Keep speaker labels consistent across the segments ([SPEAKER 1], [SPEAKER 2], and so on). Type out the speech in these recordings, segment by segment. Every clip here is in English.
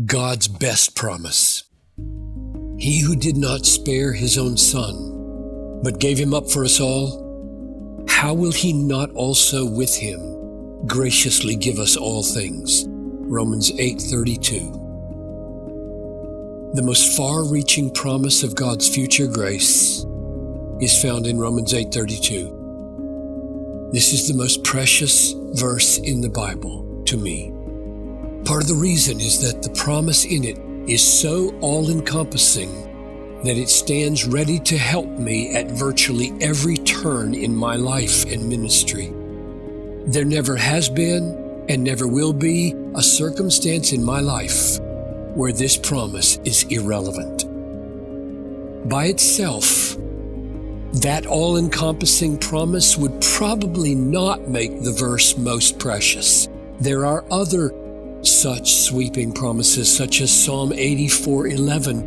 [SPEAKER 1] God's best promise. He who did not spare his own son, but gave him up for us all, how will he not also with him graciously give us all things? Romans 8:32. The most far-reaching promise of God's future grace is found in Romans 8:32. This is the most precious verse in the Bible to me. Part of the reason is that the promise in it is so all-encompassing that it stands ready to help me at virtually every turn in my life and ministry. There never has been and never will be a circumstance in my life where this promise is irrelevant. By itself, that all-encompassing promise would probably not make the verse most precious. There are other such sweeping promises, such as Psalm 84:11,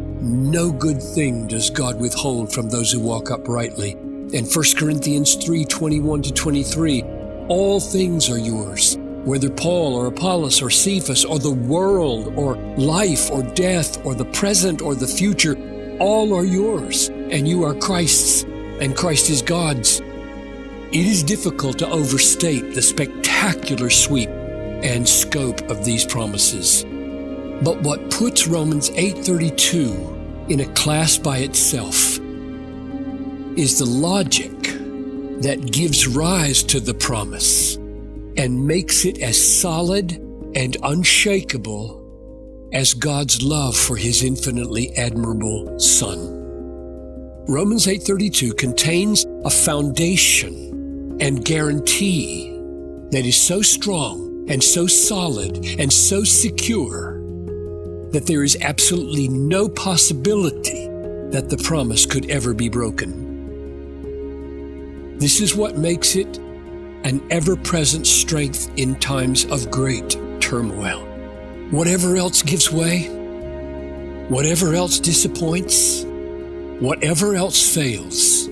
[SPEAKER 1] "No good thing does God withhold from those who walk uprightly." And 1 Corinthians 3:21-23, "All things are yours, whether Paul or Apollos or Cephas or the world or life or death or the present or the future, all are yours, and you are Christ's, and Christ is God's." It is difficult to overstate the spectacular sweep and scope of these promises. But what puts Romans 8:32 in a class by itself is the logic that gives rise to the promise and makes it as solid and unshakable as God's love for His infinitely admirable Son. Romans 8:32 contains a foundation and guarantee that is so strong and so solid and so secure that there is absolutely no possibility that the promise could ever be broken. This is what makes it an ever-present strength in times of great turmoil. Whatever else gives way, whatever else disappoints, whatever else fails,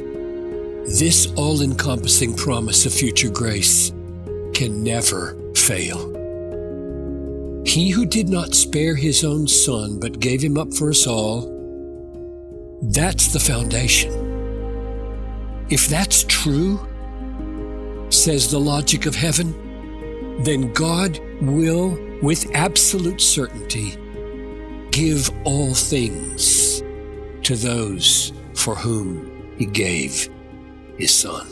[SPEAKER 1] this all-encompassing promise of future grace can never fail. He who did not spare his own son, but gave him up for us all, that's the foundation. If that's true, says the logic of heaven, then God will, with absolute certainty, give all things to those for whom He gave His Son.